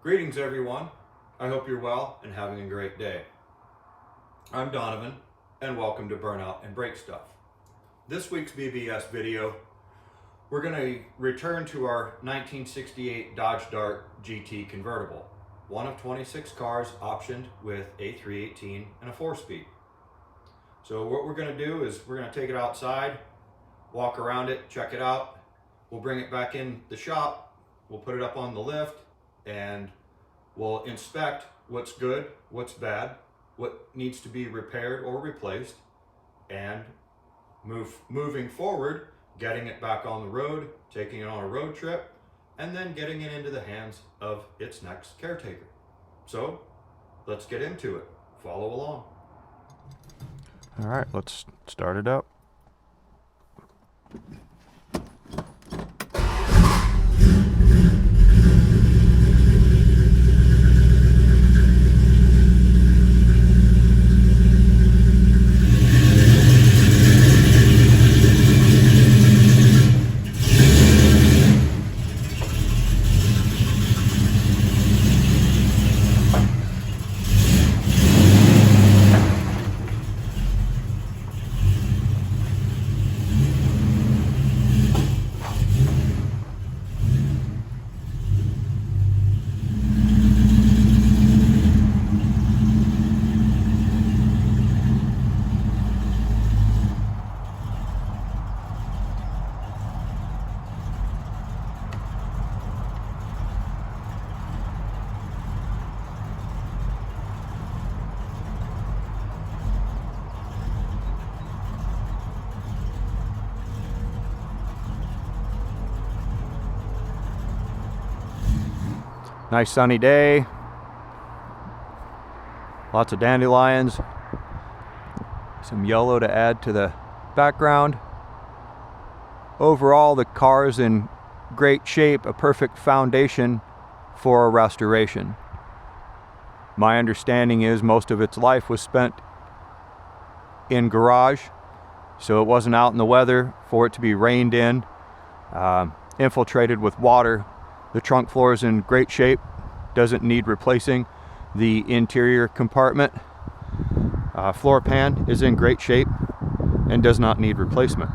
Greetings everyone, I hope you're well and having a great day. I'm Donovan and welcome to Burnout and Brake Stuff. This week's BBS video, we're going to return to our 1968 Dodge Dart GT convertible. One of 26 cars optioned with a 318 and a 4-speed. So what we're going to do is we're going to take it outside, walk around it, check it out. We'll bring it back in the shop, we'll put it up on the lift, and we'll inspect what's good, what's bad, what needs to be repaired or replaced, and moving forward, getting it back on the road, taking it on a road trip, and then getting it into the hands of its next caretaker. So let's get into it. Follow along. All right, let's start it up. Nice sunny day, lots of dandelions, some yellow to add to the background. Overall, the car is in great shape, a perfect foundation for a restoration. My understanding is most of its life was spent in garage, so it wasn't out in the weather for it to be rained in, infiltrated with water. The trunk floor is in great shape, doesn't need replacing. The interior compartment floor pan is in great shape and does not need replacement.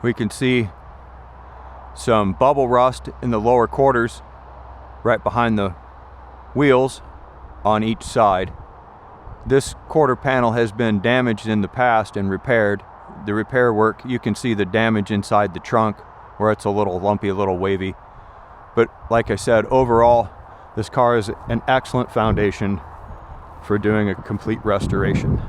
We can see some bubble rust in the lower quarters right behind the wheels on each side. This quarter panel has been damaged in the past and repaired. The repair work, you can see the damage inside the trunk where it's a little lumpy, a little wavy. But like I said, overall, this car is an excellent foundation for doing a complete restoration.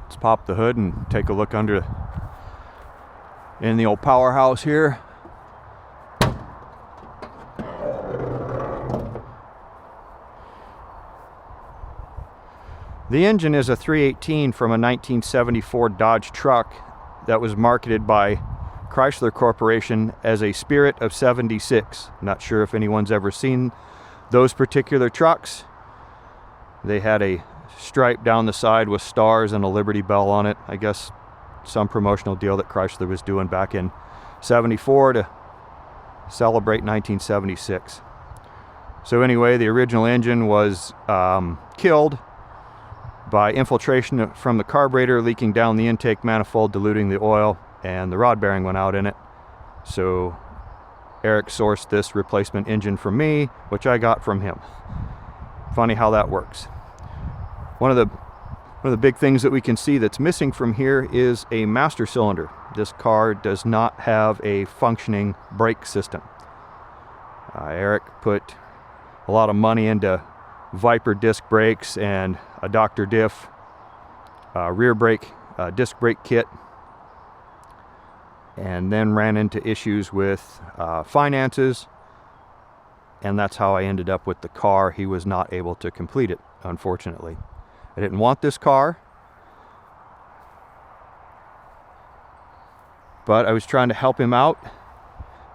Let's pop the hood and take a look under in the old powerhouse here. The engine is a 318 from a 1974 Dodge truck that was marketed by Chrysler Corporation as a Spirit of 76. Not sure if anyone's ever seen those particular trucks. They had a stripe down the side with stars and a Liberty Bell on it. I guess some promotional deal that Chrysler was doing back in 74 to celebrate 1976. So anyway, the original engine was killed by infiltration from the carburetor leaking down the intake manifold, diluting the oil, and the rod bearing went out in it. So Eric sourced this replacement engine from me, which I got from him. Funny how that works. One of the big things that we can see that's missing from here is a master cylinder. This car does not have a functioning brake system. Eric put a lot of money into Viper disc brakes and a Dr. Diff rear brake disc brake kit. and then ran into issues with finances, and that's how I ended up with the car. He was not able to complete it, unfortunately. I didn't want this car, but I was trying to help him out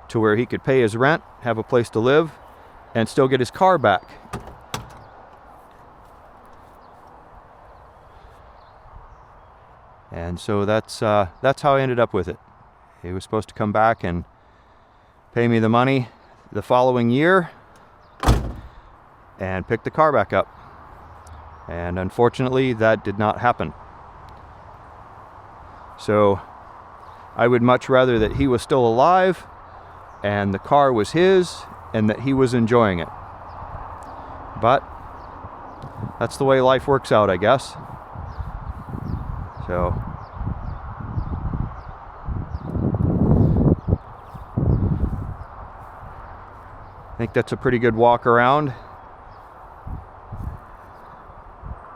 to where he could pay his rent, have a place to live, and still get his car back. And so that's how I ended up with it. He was supposed to come back and pay me the money the following year and pick the car back up. And unfortunately, that did not happen. So I would much rather that he was still alive and the car was his and that he was enjoying it. But that's the way life works out, I guess. So I think that's a pretty good walk around.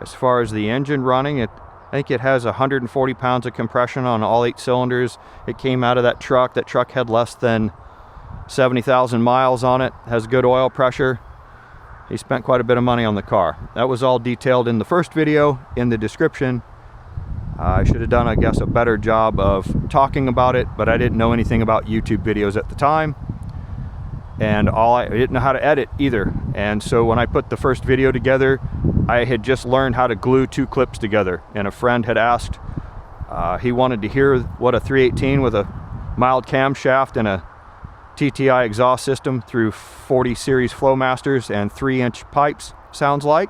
As far as the engine running, I think it has 140 pounds of compression on all 8 cylinders. It came out of that truck. That truck had less than 70,000 miles on it, has good oil pressure. He spent quite a bit of money on the car. That was all detailed in the first video in the description. I should have done, I guess, a better job of talking about it, but I didn't know anything about YouTube videos at the time. And I didn't know how to edit either. And so when I put the first video together, I had just learned how to glue 2 clips together. And a friend had asked, he wanted to hear what a 318 with a mild camshaft and a TTI exhaust system through 40 series Flowmasters and 3-inch pipes sounds like.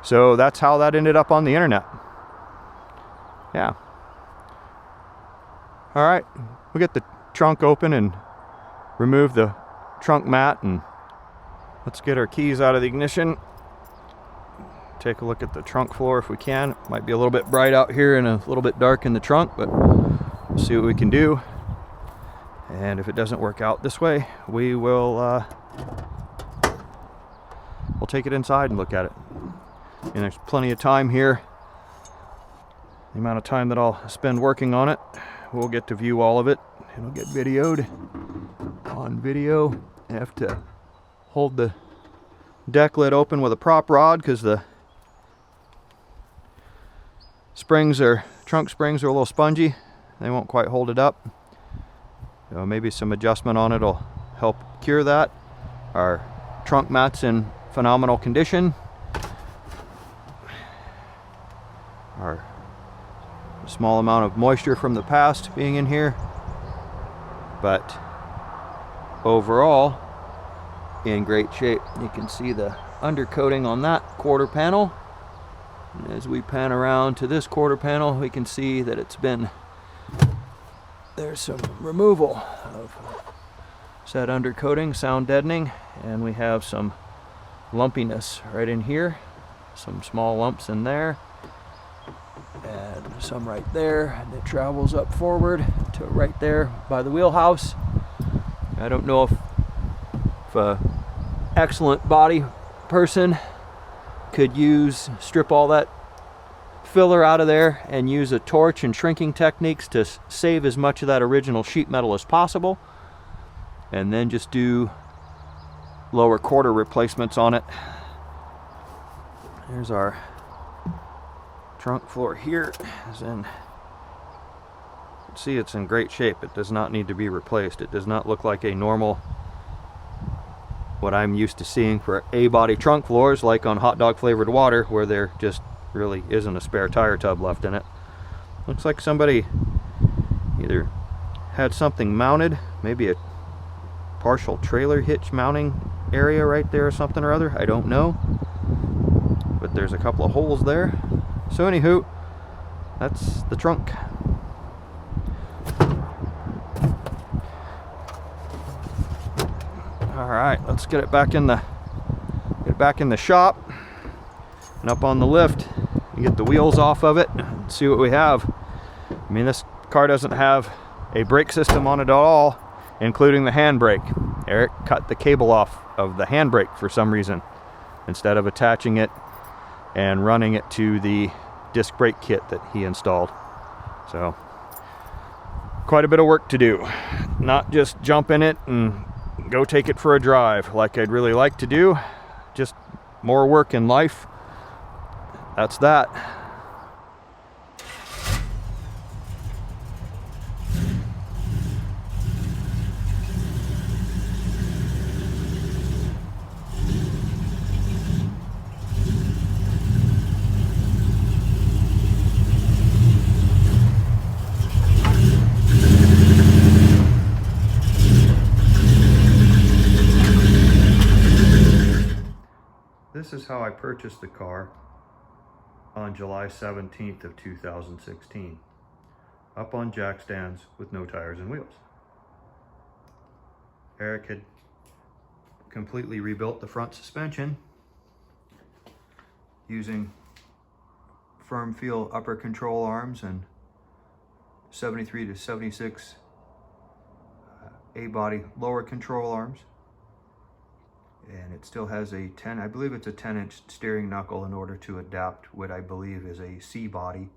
So that's how that ended up on the internet. Yeah. All right, we'll get the trunk open and remove the trunk mat, and let's get our keys out of the ignition. Take a look at the trunk floor if we can. It might be a little bit bright out here and a little bit dark in the trunk, but we'll see what we can do. And if it doesn't work out this way, we will we'll take it inside and look at it. And there's plenty of time here. The amount of time that I'll spend working on it, we'll get to view all of it. It'll get videoed on video. I have to hold the deck lid open with a prop rod because the trunk springs are a little spongy. They won't quite hold it up. So maybe some adjustment on it will help cure that. Our trunk mat's in phenomenal condition. Our small amount of moisture from the past being in here, but overall in great shape. You can see the undercoating on that quarter panel, and as we pan around to this quarter panel, we can see that there's some removal of said undercoating, sound deadening, and we have some lumpiness right in here, some small lumps in there, and some right there, and it travels up forward to right there by the wheelhouse. I don't know if a excellent body person could strip all that filler out of there and use a torch and shrinking techniques to save as much of that original sheet metal as possible, and then just do lower quarter replacements on it. There's our trunk floor here. See, it's in great shape. It does not need to be replaced. It does not look like a normal, what I'm used to seeing for A-body trunk floors, like on hot dog flavored water, where there just really isn't a spare tire tub left in it. Looks like somebody either had something mounted, maybe a partial trailer hitch mounting area right there or something or other. I don't know, but there's a couple of holes there. So anywho, that's the trunk. All right, let's get it back in the shop and up on the lift and get the wheels off of it and see what we have. I mean, this car doesn't have a brake system on it at all, including the handbrake. Eric cut the cable off of the handbrake for some reason instead of attaching it and running it to the disc brake kit that he installed. So quite a bit of work to do. Not just jump in it and go take it for a drive like I'd really like to do. Just more work in life. That's that. This is how I purchased the car on July 17th of 2016. Up on jack stands with no tires and wheels. Eric had completely rebuilt the front suspension using firm feel upper control arms and 73 to 76 A-body lower control arms. And it still has a 10, I believe it's a 10-inch steering knuckle in order to adapt what I believe is a C body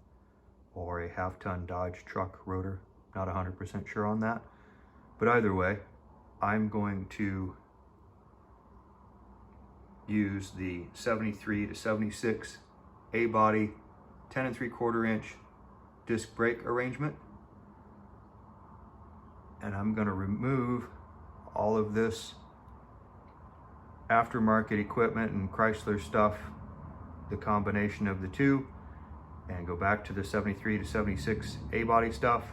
or a half-ton Dodge truck rotor. Not 100% sure on that. But either way, I'm going to use the 73 to 76 A-body 10 3/4 inch disc brake arrangement. And I'm going to remove all of this aftermarket equipment and Chrysler stuff, the combination of the two, and go back to the 73 to 76 A-body stuff.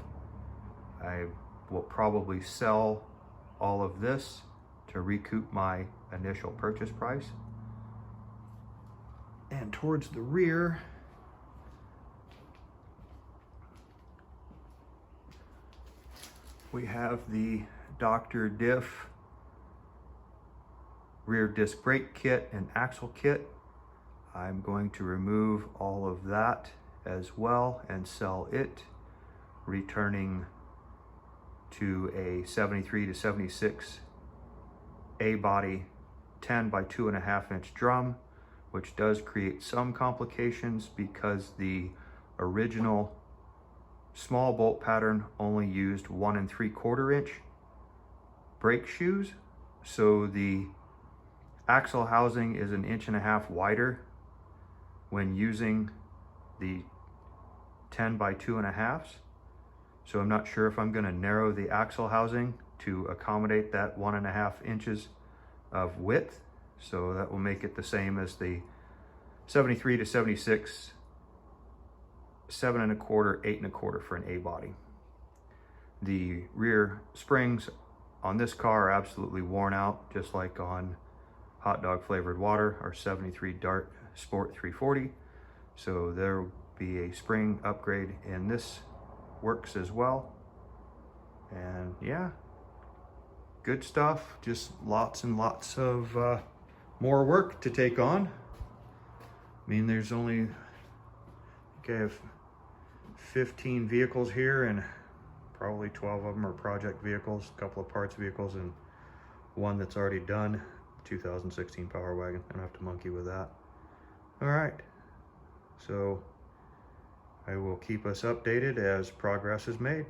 I will probably sell all of this to recoup my initial purchase price. And towards the rear, we have the Dr. Diff rear disc brake kit and axle kit. I'm going to remove all of that as well and sell it, returning to a 73 to 76 A-body 10 by 2.5 inch drum, which does create some complications because the original small bolt pattern only used 1 3/4 inch brake shoes. So the axle housing is 1.5 inches wider when using the 10 by 2.5. So I'm not sure if I'm going to narrow the axle housing to accommodate that 1.5 inches of width. So that will make it the same as the 73 to 76 7 1/4, 8 1/4 for an A-body. The rear springs on this car are absolutely worn out, just like on Hot Dog Flavored Water, our 73 Dart Sport 340. So there will be a spring upgrade in this works as well. And yeah, good stuff. Just lots and lots of more work to take on. I mean, there's only, I have 15 vehicles here, and probably 12 of them are project vehicles, a couple of parts vehicles, and one that's already done. 2016 Power Wagon. I don't have to monkey with that. All right, so I will keep us updated as progress is made.